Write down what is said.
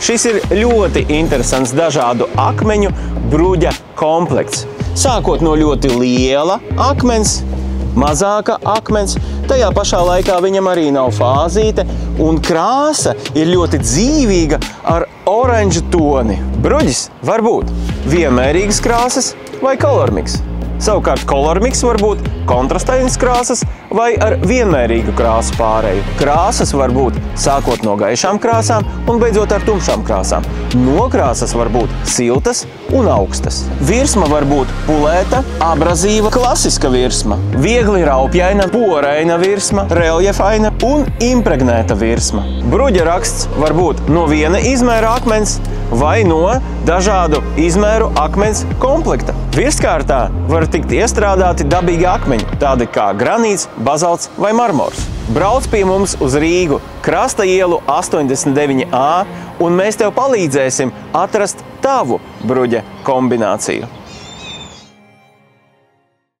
Šis ir ļoti interesants dažādu akmeņu bruģa komplekts. Sākot no ļoti liela akmens, mazāka akmens, tajā pašā laikā viņam arī nav fāzīte, un krāsa ir ļoti dzīvīga ar oranžu toni. Bruģis var būt vienmērīgas krāsas vai kolormiks. Savukārt kolormiks var būt kontrastainas krāsas vai ar vienmērīgu krāsu pārēju. Krāsas var būt sākot no gaišām krāsām un beidzot ar tumšām krāsām. Nokrāsas var būt siltas un augstas. Virsma var būt pulēta, abrazīva, klasiska virsma, viegli raupjaina, poraina virsma, reljefaina un impregnēta virsma. Bruģa raksts var būt no viena izmēra akmens vai no dažādu izmēru akmens komplekta. Virskārtā var tikt iestrādāti dabīgi akmeņi, tādi kā granīts, bazalts vai marmors. Brauc pie mums uz Rīgu, Krasta ielu 89A, un mēs tev palīdzēsim atrast tavu bruģa kombināciju.